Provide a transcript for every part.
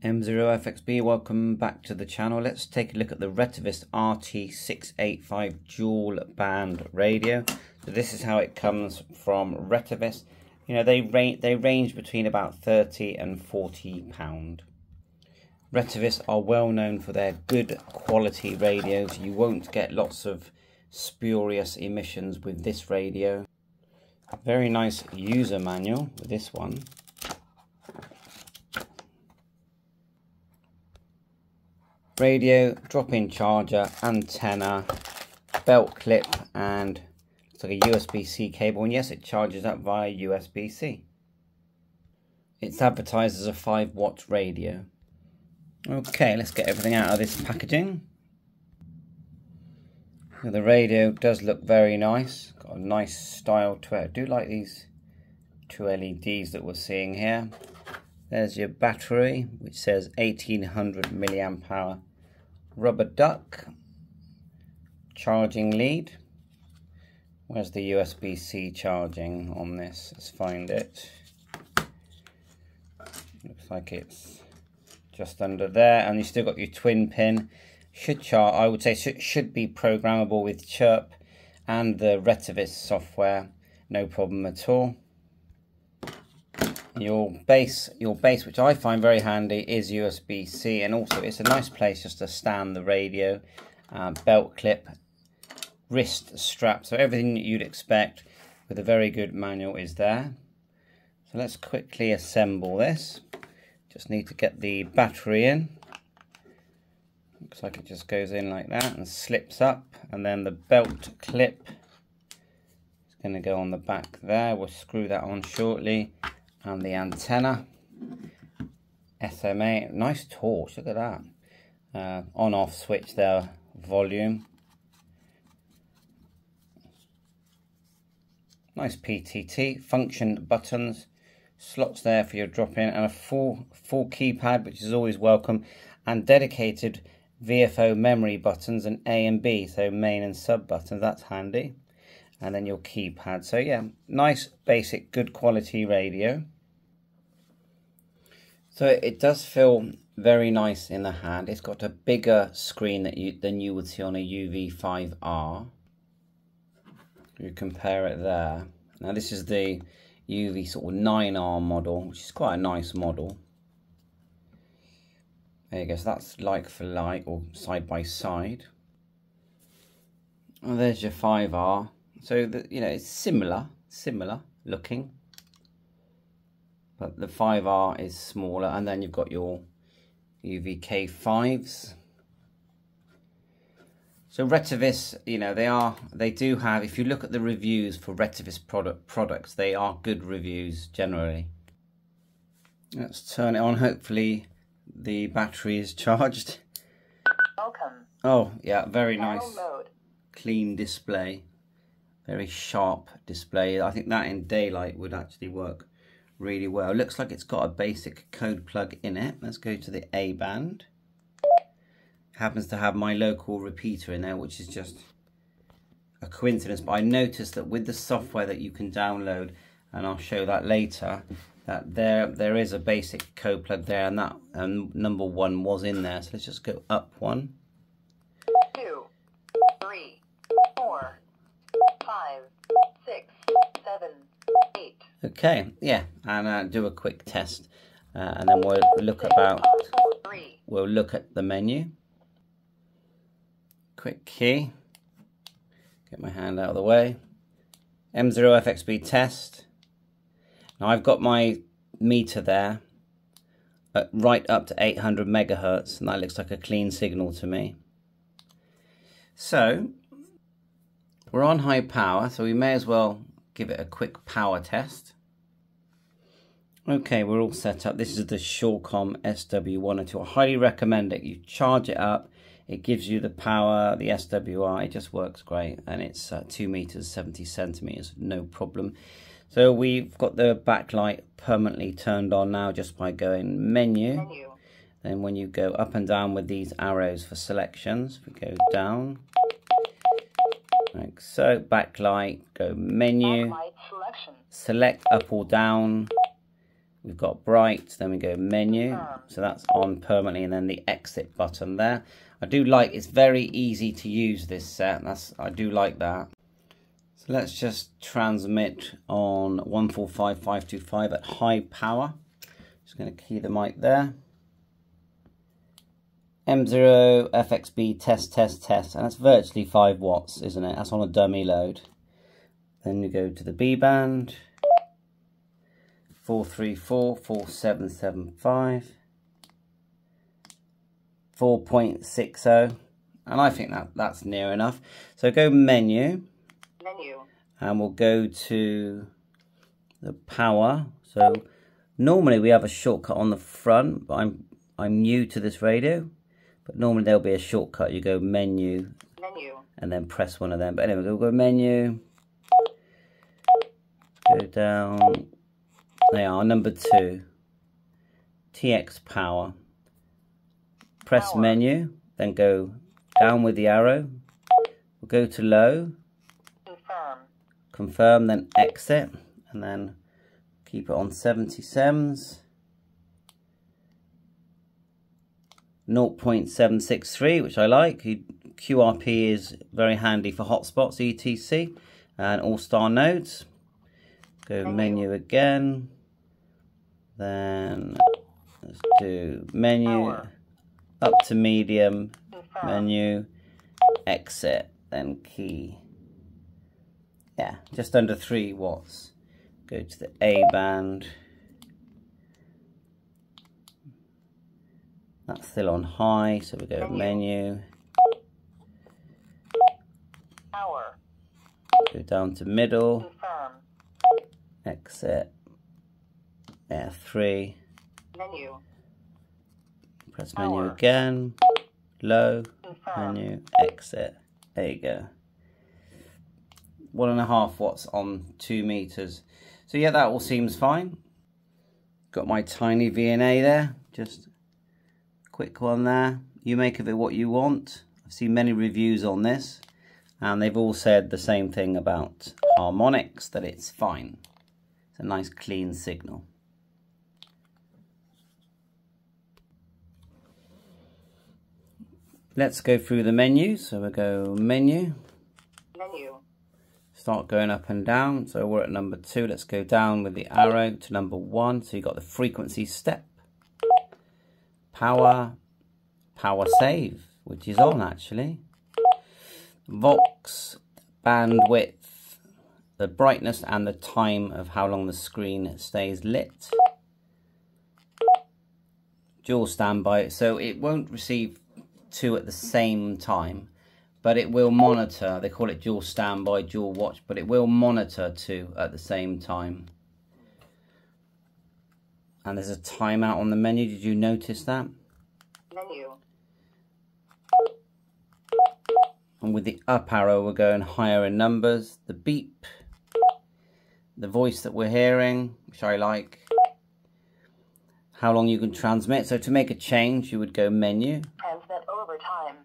M0FXB, welcome back to the channel. Let's take a look at the Retevis RT685 dual band radio. So this is how it comes from Retevis. You know, they range between about £30 and £40. Retevis are well known for their good quality radios. You won't get lots of spurious emissions with this radio. Very nice user manual with this one. Radio, drop-in charger, antenna, belt clip, and it's like a USB-C cable, and yes, it charges up via USB-C. It's advertised as a 5-watt radio. Okay, let's get everything out of this packaging. Now, the radio does look very nice, got a nice style to it. I do like these two LEDs that we're seeing here. There's your battery, which says 1800 milliamp hour. Rubber duck, charging lead. Where's the USB-C charging on this? Let's find it. Looks like it's just under there, and you still got your twin pin. Should charge, I would say, should be programmable with CHIRP and the Retevis software. No problem at all. Your base, which I find very handy, is USB-C, and also it's a nice place just to stand the radio. Belt clip, wrist strap, so everything that you'd expect with a very good manual is there. So let's quickly assemble this. Just need to get the battery in. Looks like it just goes in like that and slips up, and then the belt clip is going to go on the back there. We'll screw that on shortly. And the antenna, SMA, nice torch, look at that. On-off switch there, volume. Nice PTT, function buttons, slots there for your drop-in, and a full keypad, which is always welcome, and dedicated VFO memory buttons and A and B, so main and sub buttons, that's handy. And then your keypad. So yeah, nice, basic, good quality radio. So it does feel very nice in the hand. It's got a bigger screen than you would see on a UV5R. You compare it there. Now this is the UV sort of 9R model, which is quite a nice model. There you go, so that's like for like, or side by side. And there's your 5R. So, you know, it's similar looking, but the 5R is smaller, and then you've got your UVK5s. So Retevis, you know, they do have, if you look at the reviews for Retevis products, they are good reviews generally. Let's turn it on. Hopefully the battery is charged. Welcome. Oh, yeah, very nice. Mode. Clean display. Very sharp display. I think that in daylight would actually work really well. Looks like it's got a basic code plug in it. Let's go to the A band. Happens to have my local repeater in there, which is just a coincidence. But I noticed that with the software that you can download, and I'll show that later, that there is a basic code plug there, and that number 1 was in there. So let's just go up 1. 2, 3, 4, 5, 6, 7, 8. Okay, yeah, and do a quick test, and then we'll look at the menu. Quick key. Get my hand out of the way. M0FXB test. Now I've got my meter there at right up to 800 megahertz, and that looks like a clean signal to me. So we're on high power, so we may as well give it a quick power test. Okay, we're all set up. This is the Shawcom SW102. I highly recommend it. You charge it up, it gives you the power, the SWR, it just works great, and it's 2 meters 70 centimeters, no problem. So we've got the backlight permanently turned on now just by going menu. Then when you go up and down with these arrows for selections, we go down. Like so, backlight, go menu, select up or down, We've got bright, then we go menu, so that's on permanently, and then the exit button there. I do like, it's very easy to use this set, I do like that. So let's just transmit on 145525 at high power. Just going to key the mic there. M0 FXB test, and that's virtually 5 watts, isn't it? That's on a dummy load. Then you go to the B band. 434, 4775, 4.60, and I think that's near enough. So go menu, and we'll go to the power. So normally we have a shortcut on the front, but I'm new to this radio. But normally there'll be a shortcut. You go menu, and then press one of them. But anyway, we'll go menu, go down. They are number 2, TX power. Press menu, then go down with the arrow. We'll go to low, confirm, then exit, and then keep it on 77s. 0.763, which I like. QRP is very handy for hotspots, etc. and all-star nodes. Go menu again. Then let's do menu, up to medium, menu, exit, then key. Yeah, just under 3 watts. Go to the A band. That's still on high, so we go menu. Go down to middle. Exit. Yeah, 3. Press menu again. Low. Menu. Exit. There you go. 1.5 watts on 2 meters. So yeah, that all seems fine. Got my tiny VNA there. Just a quick one there. You make of it what you want. I've seen many reviews on this, and they've all said the same thing about harmonics, that it's fine. It's a nice clean signal. Let's go through the menu. So we'll go menu. Start going up and down. So we're at number 2. Let's go down with the arrow to number 1. So you've got the frequency step. Power save, which is on actually. Vox, bandwidth, the brightness and the time of how long the screen stays lit. Dual standby, so it won't receive 2 at the same time, but it will monitor. They call it dual standby, dual watch, but it will monitor 2 at the same time. And there's a timeout on the menu. Did you notice that? And with the up arrow, we're going higher in numbers. The beep, the voice that we're hearing, which I like. How long you can transmit. So to make a change, you would go menu. Transmit over time.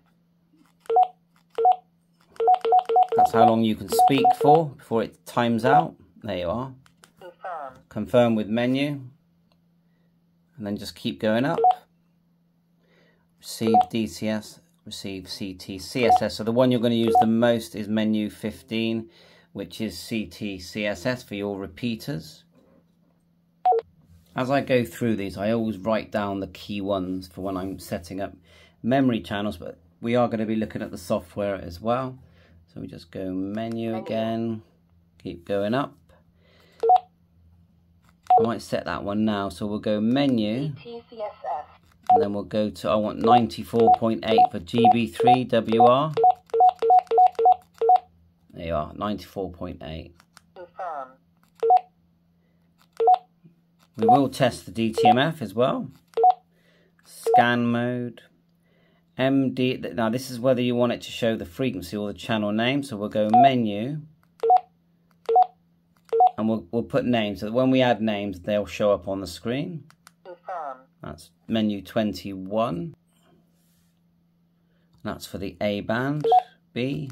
That's how long you can speak for before it times out. There you are. Confirm with menu. And then just keep going up. Receive DCS, receive CT, CSS. So the one you're going to use the most is menu 15, which is CT, CSS for your repeaters. As I go through these, I always write down the key ones for when I'm setting up memory channels, but we are going to be looking at the software as well. So we just go menu again, keep going up. I might set that one now, so we'll go menu, and then we'll go to, I want 94.8 for GB3WR. There you are, 94.8. We will test the DTMF as well. Scan mode. MD, now this is whether you want it to show the frequency or the channel name, so we'll go menu. And we'll put names, so that when we add names, they'll show up on the screen. That's menu 21. That's for the A band. B.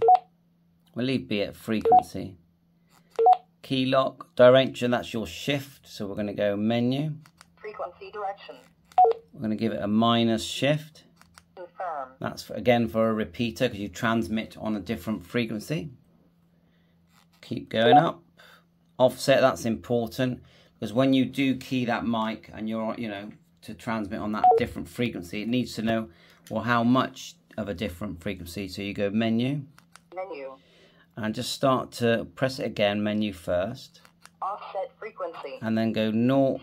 We'll leave B at frequency. Key lock, direction, that's your shift. So we're going to go menu. Frequency direction. We're going to give it a minus shift. Confirm. That's again for a repeater because you transmit on a different frequency. Keep going up. Offset, that's important because when you do key that mic and you're, to transmit on that different frequency, it needs to know, well, how much of a different frequency. So you go menu. Menu. And just start to press it again, menu first. Offset frequency. And then go 0,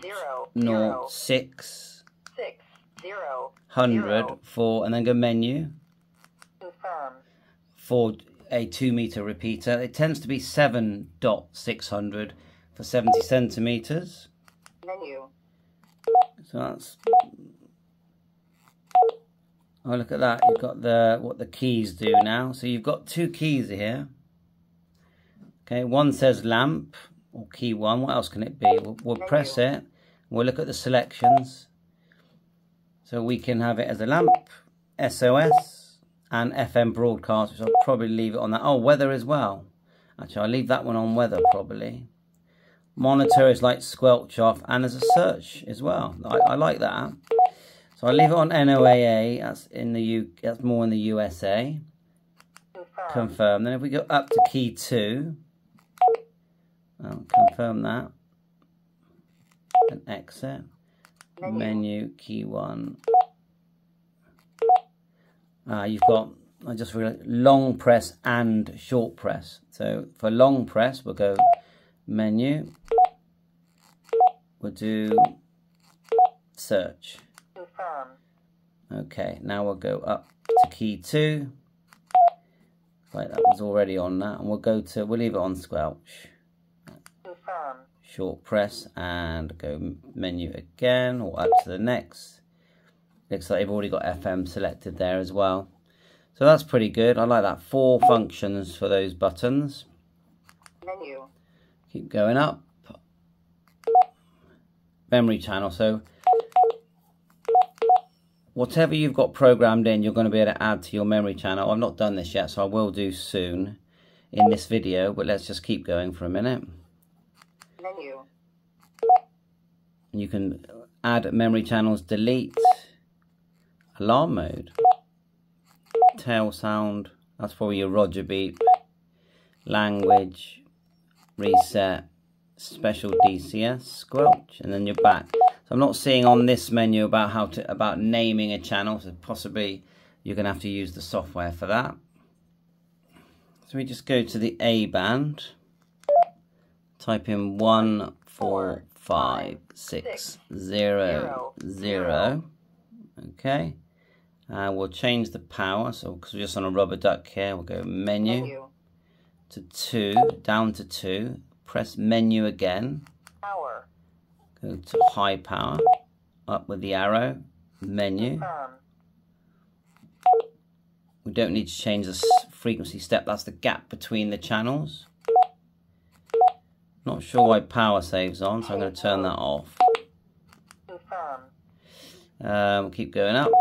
0, 6, 6, 0, 100, 4, and then go menu. Confirm. For a 2-meter repeater. It tends to be 7.600 for 70 centimeters. Menu. So that's... Oh, look at that. You've got what the keys do now. So you've got 2 keys here. Okay, one says lamp, or key 1. What else can it be? We'll press it. We'll look at the selections. So we can have it as a lamp, SOS, and FM broadcast, which I'll probably leave it on that. Oh, weather as well. Actually, I'll leave that one on weather probably. Monitor is like squelch off, and there's a search as well. I like that. So I'll leave it on NOAA. That's in the that's more in the USA. Confirm. Then if we go up to key 2, I'll confirm that. And exit. Menu, key 1. You've got, I just realized, long press and short press. So for long press, we'll go menu. We'll do search. Confirm. Okay, now we'll go up to key 2. Right, that was already on that. And we'll leave it on squelch. Confirm. Short press and go menu again, or up to the next. Looks like they've already got FM selected there as well. So that's pretty good. I like that. 4 functions for those buttons. Menu. Keep going up. Memory channel. So whatever you've got programmed in, you're going to be able to add to your memory channel. I've not done this yet, so I will do soon in this video, but let's just keep going for a minute. Menu. You can add memory channels, delete, alarm mode, tail sound, that's probably your Roger beep, language, reset, special DCS, squelch, and then you're back. So I'm not seeing on this menu about naming a channel, so possibly you're going to have to use the software for that. So we just go to the A band, type in 14560. Okay, we'll change the power. So because we're just on a rubber duck here, we'll go menu to 2, down to 2. Press menu again. Power. Go to high power. Up with the arrow. Menu. Confirm. We don't need to change the frequency step. That's the gap between the channels. Not sure why power saves on, so I'm going to turn that off. Confirm. Keep going up.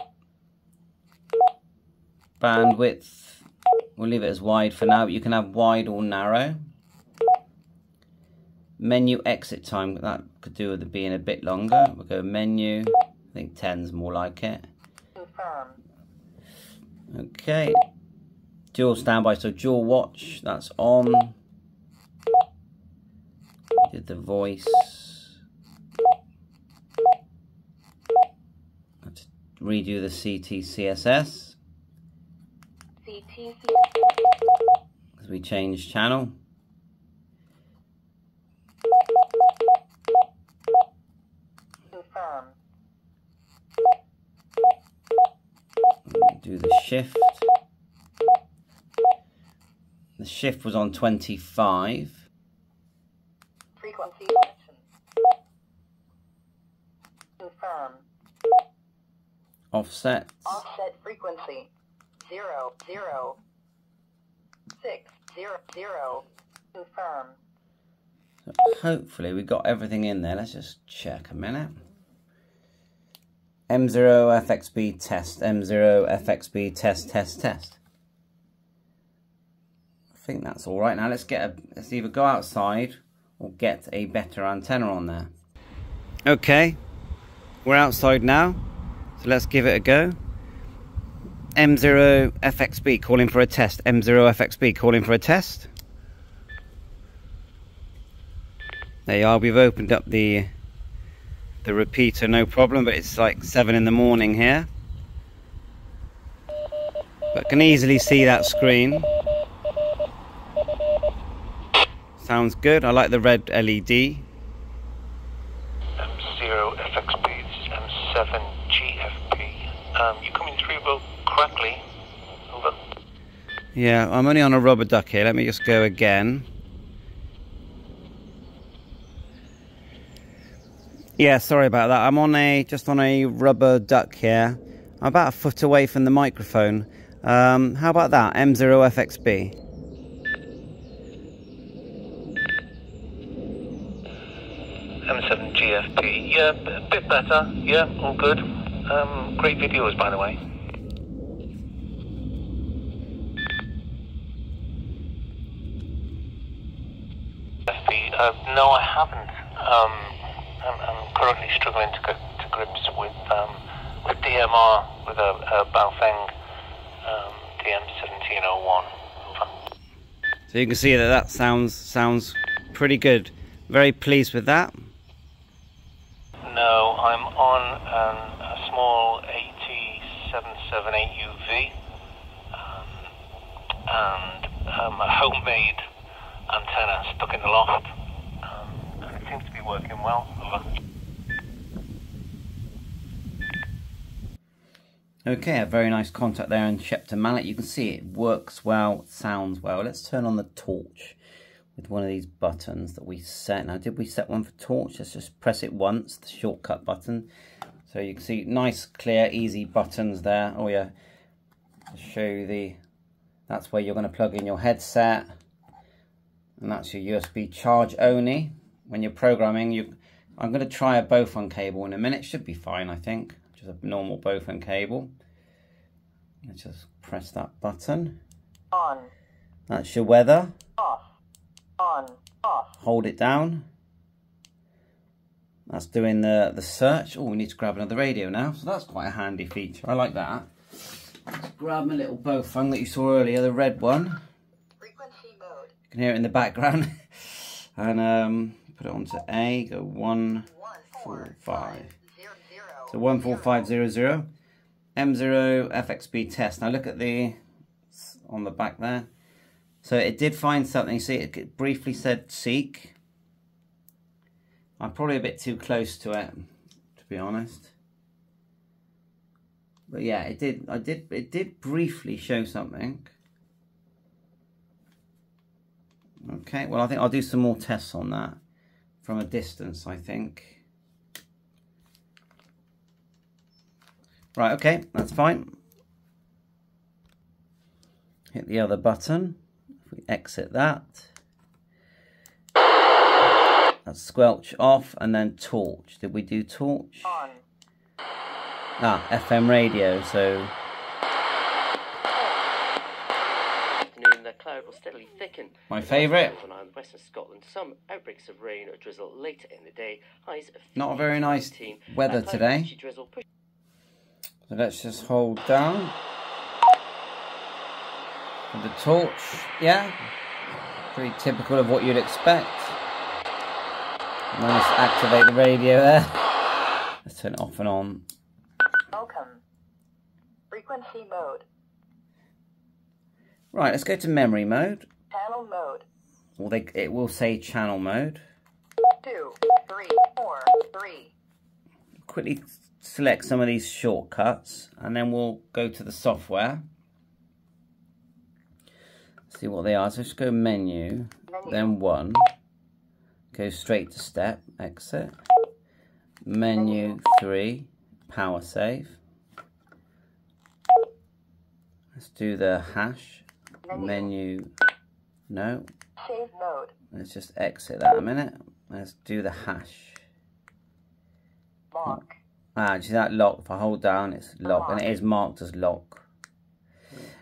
Bandwidth, we'll leave it as wide for now, but you can have wide or narrow. Menu exit time, that could do with it being a bit longer. We'll go menu, I think 10's more like it. Confirm. Okay. Dual standby, so dual watch, that's on. Did the voice. Let's redo the CTCSS. As we change channel. Confirm. Do the shift. The shift was on 25. Frequency selection. Confirm. Offset. Offset frequency. 0, 0, 6, 0, 0. Confirm. So hopefully we got everything in there. Let's just check a minute. M0 FXB test. M0 FXB test, test, test. I think that's all right. Now let's either go outside or get a better antenna on there. Okay, We're outside now, so let's give it a go. M0FXB calling for a test. M0FXB calling for a test. There you are, we've opened up the repeater, no problem, but it's like 7 in the morning here. But can easily see that screen. Sounds good, I like the red LED. M0FXB, this is M7GFP. You're coming through both correctly. Over. Yeah, I'm only on a rubber duck here, let me just go again. Yeah, sorry about that. I'm on just on a rubber duck here. I'm about a foot away from the microphone. How about that? M0FXB. M7GFP. Yeah, a bit better. Yeah, all good. Great videos, by the way. No, I haven't. I'm currently struggling to get to grips with DMR with a Baofeng DM1701. So you can see that sounds pretty good. Very pleased with that. No, I'm on a small AT778UV and a homemade antenna stuck in the loft. And it seems to be working well. Over. Okay, a very nice contact there in Shepton Mallet. You can see it works well, sounds well. Let's turn on the torch with one of these buttons that we set. Now, did we set one for torch? Let's just press it once, the shortcut button. So you can see nice, clear, easy buttons there. Oh yeah, I'll show you that's where you're going to plug in your headset. And that's your USB charge only. When you're programming, I'm going to try a Bofun cable in a minute. Should be fine, I think. Just a normal Bofun cable. Let's just press that button. On. That's your weather. Off. On. Off. Hold it down. That's doing the search. Oh, we need to grab another radio now. So that's quite a handy feature. I like that. Let's grab my little Bofun that you saw earlier, the red one. Frequency mode. You can hear it in the background. And put it onto A, go 145. So 14500. M0FXB test. Now look at on the back there. So it did find something. See, it briefly said seek. I'm probably a bit too close to it, to be honest. But yeah, it did briefly show something. Okay, well I think I'll do some more tests on that from a distance, I think. Right, okay, that's fine. Hit the other button. If we exit that. That's squelch off and then torch. Did we do torch? On. Ah, FM radio, so... The cloud will steadily thicken. My favourite. Western Scotland, some outbreaks of rain or drizzle later in the day. Highs of not a very nice weather today. So let's just hold down. And the torch, yeah. Pretty typical of what you'd expect. Managed to activate the radio there. Let's turn it off and on. Welcome. Frequency mode. Right, let's go to memory mode. Channel mode. Well, it will say channel mode. 2, 3, 4, 3. Quickly select some of these shortcuts and then we'll go to the software. See what they are. So just go menu. Then 1. Go straight to step, exit. Menu 3, power save. Let's do the hash. Menu, no. Save mode. Let's just exit that a minute. Let's do the hash. Lock. Ah, do you see that lock? If I hold down, it's locked, and it is marked as lock.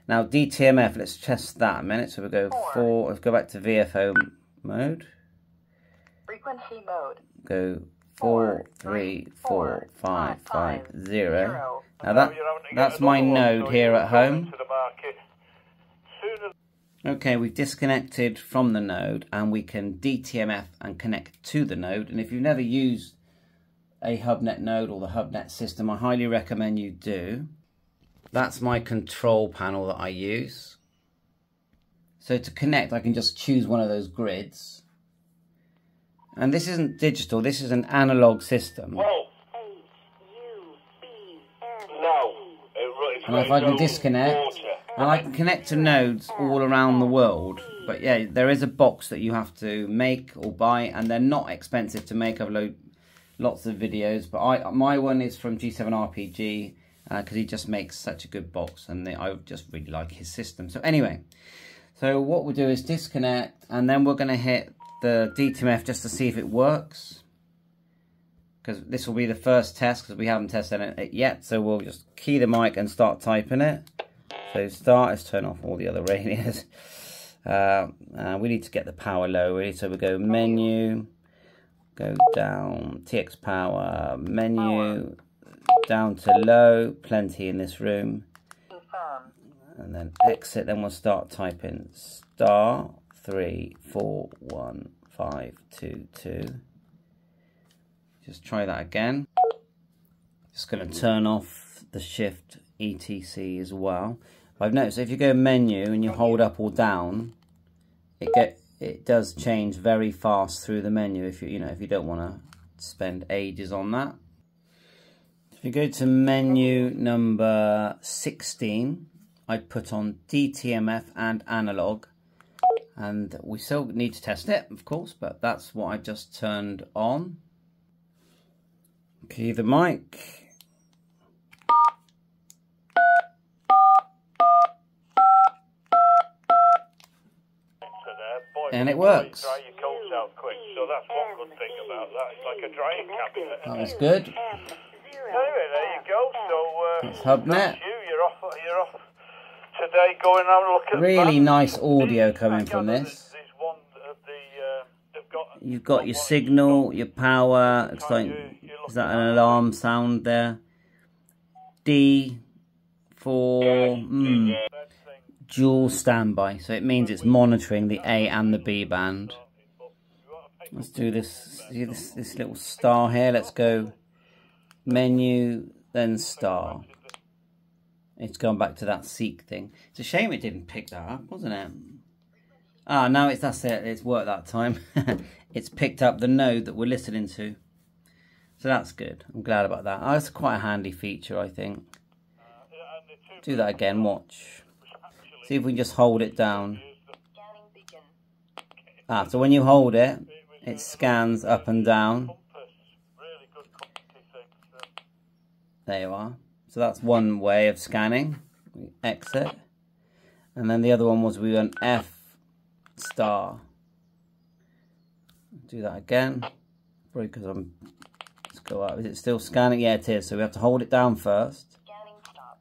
Now DTMF, let's test that a minute. So we go 4. Let's go back to VFO mode. Frequency mode. Go 4345550. Now that's my node here at home. Okay, we've disconnected from the node and we can DTMF and connect to the node. And if you've never used a HubNet node or the HubNet system, I highly recommend you do. That's my control panel that I use. So to connect, I can just choose one of those grids. And this isn't digital, this is an analog system. And if I can disconnect, and I can connect to nodes all around the world. But yeah, there is a box that you have to make or buy, and they're not expensive to make. I've loaded lots of videos, but my one is from G7RPG because he just makes such a good box, and I just really like his system. So anyway, so what we'll do is disconnect, and then we're going to hit the DTMF just to see if it works, because this will be the first test because we haven't tested it yet. So we'll just key the mic and start typing it. So start, let's turn off all the other radios. We need to get the power low really, so we go menu, go down, TX power, menu, down to low, plenty in this room. And then exit, then we'll start typing star 341522. Just try that again. Just going to turn off the shift ETC as well. I've noticed if you go menu and you hold up or down, it does change very fast through the menu if you if you don't want to spend ages on that. If you go to menu number 16, I'd put on DTMF and analog, and we still need to test it, of course, but that's what I just turned on. Key the mic. And it works. Dry your coats out quick, so that's one good thing about that. It's like a drying cabinet. That was good. Anyway, there you go. So it's HubNet. You're off today. Going and have a look at really nice audio coming from this. You've got your signal, your power. Looks like, is that an alarm sound there? D for dual standby, so it means it's monitoring the A and the B band. Let's do this. See this little star here. Let's go menu, then star. It's gone back to that seek thing. It's a shame it didn't pick that up, wasn't it? Ah, no, that's it. It's worked that time. It's picked up the node that we're listening to. So that's good. I'm glad about that. Oh, it's quite a handy feature, I think. Do that again, watch. See if we can just hold it down. Ah, so when you hold it, it scans up and down. There you are. So that's one way of scanning. We exit. And then the other one was we went F star. Do that again. Probably because let's go up. Is it still scanning? Yeah, it is. So we have to hold it down first.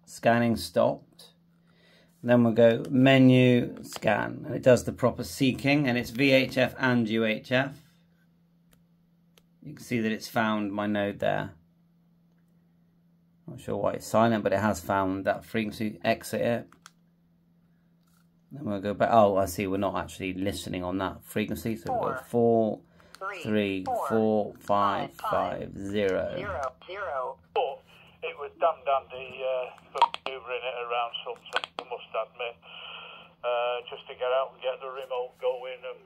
Scanning stopped. And then we'll go menu scan. And it does the proper seeking. And it's VHF and UHF. You can see that it's found my node there. Not sure why it's silent, but it has found that frequency. Exit it. Then we'll go back. Oh, I see. We're not actually listening on that frequency. So we'll go 4, 3, 4, 5, 5, 0. It was damn dandy manoeuvring it around sometimes, I must admit. Just to get out and get the remote going, and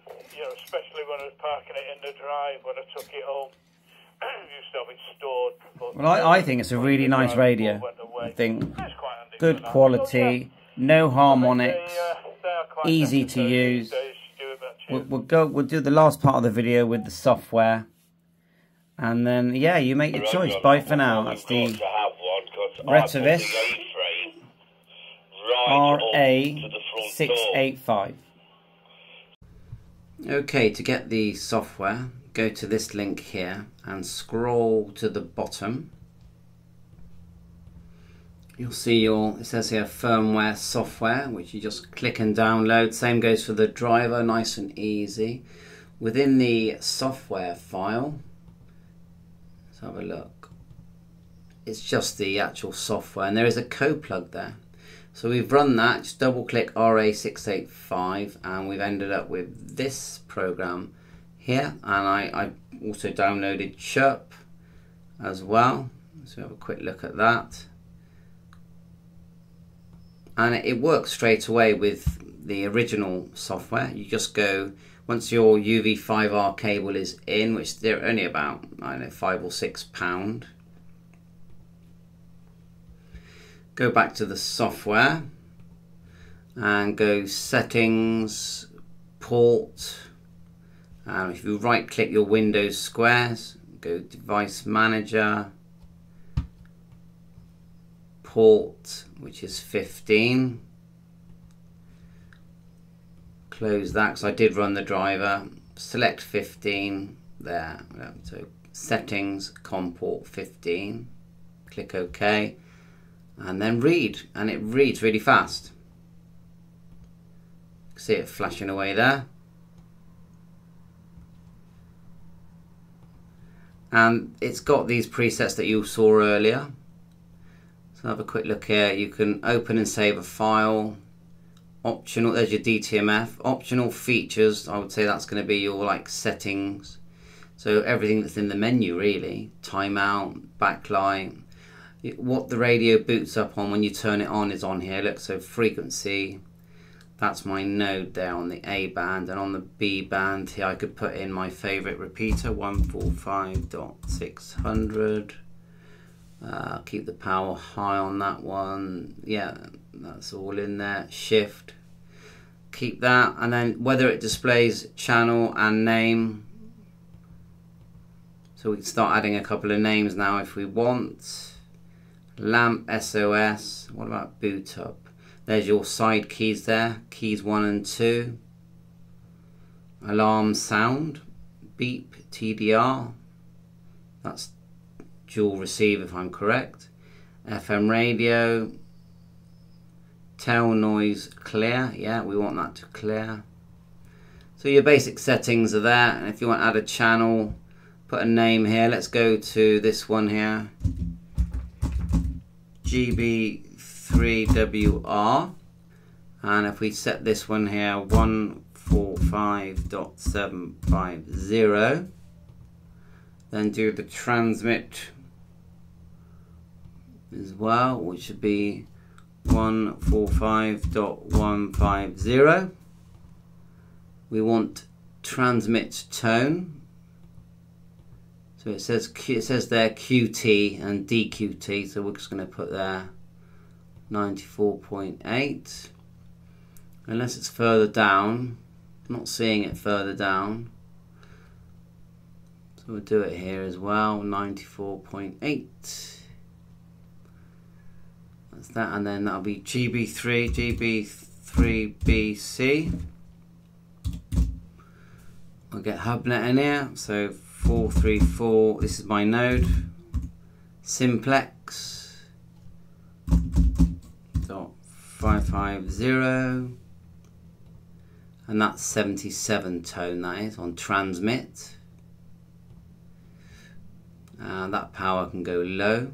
especially when I was parking it in the drive when I took it home. Used to have it stored. Well, I think it's a really nice radio. I think good quality, no harmonics, easy to use. We'll do the last part of the video with the software, and then yeah, you make your choice. Bye for now. That's the Retevis RA685. Okay, to get the software, go to this link here and scroll to the bottom. You'll see it says here firmware software, which you just click and download. Same goes for the driver, nice and easy. Within the software file, Let's have a look. It's just the actual software, and there is a code plug there. So we've run that, just double click RA685, and we've ended up with this program here. And I also downloaded CHIRP as well. So have a quick look at that. And it works straight away with the original software. You just go, once your UV5R cable is in, which they're only about, I don't know, £5 or £6, go back to the software and go settings, port. If you right click your Windows squares, go device manager, port, which is 15. Close that because I did run the driver. Select 15 there. So settings, COM port 15. Click OK. And then read. And it reads really fast. See it flashing away there. And it's got these presets that you saw earlier. So have a quick look here. You can open and save a file. Optional, there's your DTMF. Optional features, I would say that's going to be your like settings. So everything that's in the menu really. Timeout, backlight. What the radio boots up on when you turn it on is on here. Look, so frequency. That's my node there on the A band, and on the B band here I could put in my favorite repeater, 145.600. Keep the power high on that one. Yeah, that's all in there. Shift. Keep that, and then whether it displays channel and name. So we can start adding a couple of names now if we want. Lamp SOS. What about boot up? There's your side keys there, keys 1 and 2. Alarm sound, beep, TDR. That's dual receive if I'm correct. FM radio. Tail noise clear, yeah, we want that to clear. So your basic settings are there, and if you want to add a channel, put a name here. Let's go to this one here. GB3WR, and if we set this one here 145.750, then do the transmit as well, which should be 145.150. We want transmit tone. So it says there QT and DQT, so we're just going to put there 94.8. Unless it's further down. I'm not seeing it further down. So we'll do it here as well, 94.8. That's that, and then that'll be GB3BC. I'll get HubNet in here, so 434, this is my node, simplex .550, and that's 77 tone, that is, on transmit. That power can go low.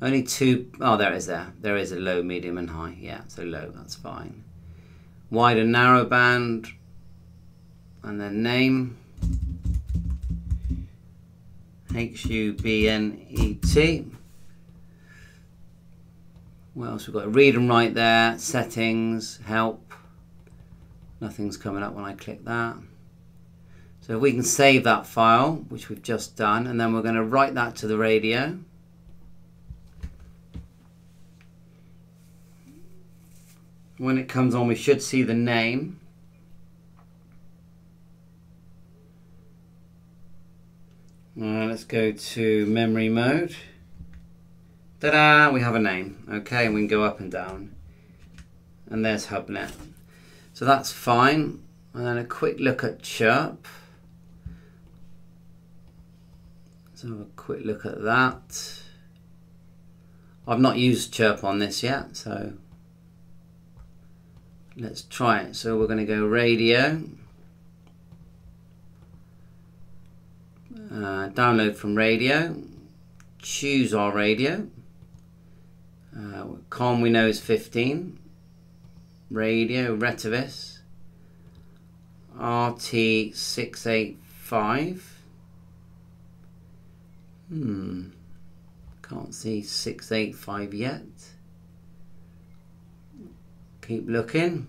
Only two, oh there it is there. There is a low, medium and high. Yeah, so low, that's fine. Wide and narrow band. And then name. HUBNET. What else we've got? Read and write there. Settings, help. Nothing's coming up when I click that. So we can save that file, which we've just done, and then we're going to write that to the radio. When it comes on, we should see the name. Let's go to memory mode. Ta-da! We have a name. Okay, and we can go up and down. And there's HubNet. So that's fine. And then a quick look at CHIRP. Let's have a quick look at that. I've not used CHIRP on this yet, so let's try it. So we're going to go radio. Download from radio. Choose our radio. COM we know is 15. Radio, Retevis. RT685. Can't see 685 yet. Keep looking.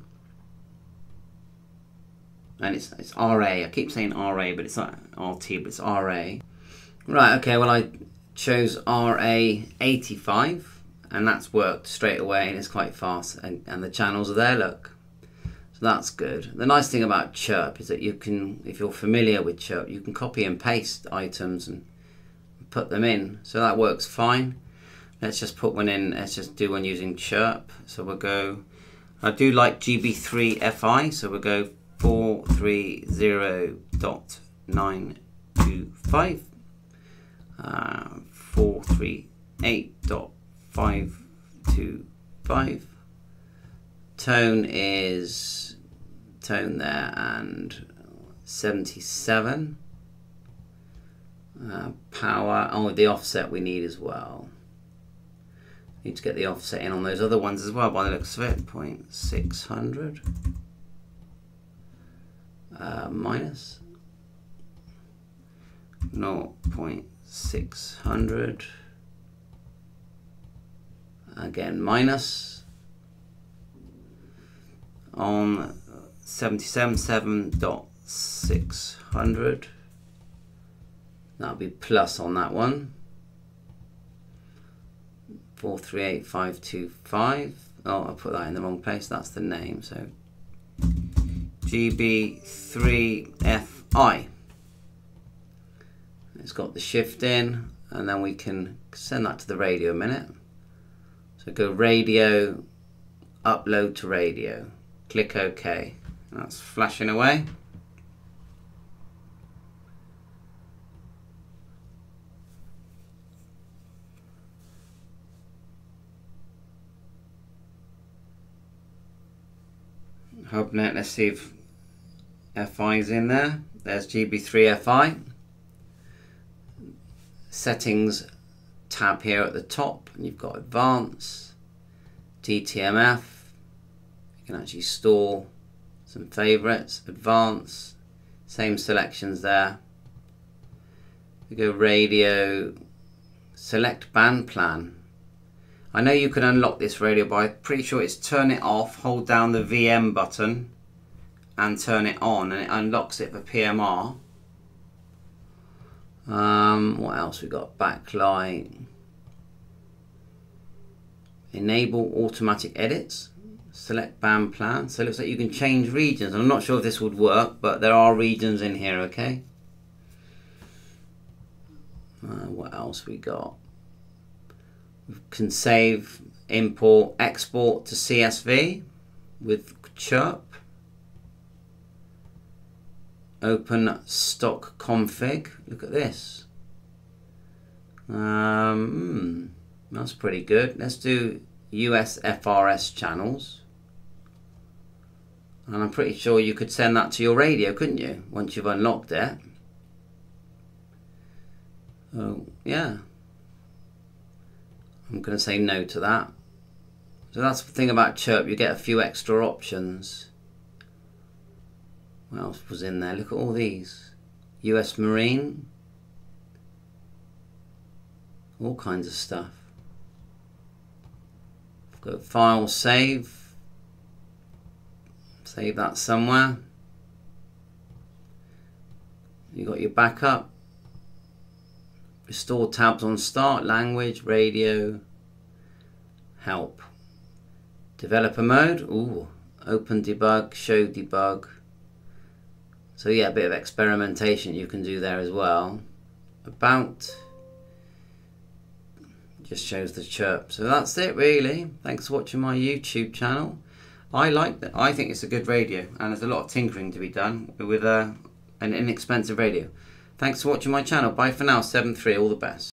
And it's RA. I keep saying RA, but it's not RT, but it's RA. Right, okay, well I chose RA685 and that's worked straight away and it's quite fast and the channels are there, look. So that's good. The nice thing about CHIRP is that you can, if you're familiar with CHIRP, you can copy and paste items and put them in. So that works fine. Let's just put one in, let's just do one using CHIRP. So we'll go, I do like GB3FI, so we'll go 430.925, 438.525. Tone is tone there and 77. Power, oh, the offset we need as well. Need to get the offset in on those other ones as well by the looks of it. 0.600 minus 0.600 again minus on 77.600. That'll be plus on that one. 438.525. Oh, I put that in the wrong place. That's the name. So GB3FI. It's got the shift in, and then we can send that to the radio a minute. So go radio, upload to radio. Click OK. That's flashing away. HubNet, let's see if FI is in there. There's GB3FI. Settings tab here at the top, and you've got Advanced, DTMF. You can actually store some favorites, Advanced, same selections there. We go radio, select band plan. I know you can unlock this radio, but I'm pretty sure it's turn it off, hold down the VM button and turn it on, and it unlocks it for PMR. What else we got? Backlight. Enable automatic edits. Select band plan. So it looks like you can change regions. I'm not sure if this would work, but there are regions in here, okay? What else we got? Can save, import, export to CSV with CHIRP. Open stock config. Look at this. That's pretty good. Let's do US FRS channels. And I'm pretty sure you could send that to your radio, couldn't you? Once you've unlocked it. Oh, yeah. I'm going to say no to that. So that's the thing about CHIRP, you get a few extra options. What else was in there? Look at all these. US Marine. All kinds of stuff. Go file, save. Save that somewhere. You got your backup. Restore tabs on start, language, radio, help. Developer mode, ooh, open debug, show debug. So yeah, a bit of experimentation you can do there as well. About, just shows the CHIRP. So that's it really. Thanks for watching my YouTube channel. I like that. I think it's a good radio, and there's a lot of tinkering to be done with an inexpensive radio. Thanks for watching my channel. Bye for now, 7-3, all the best.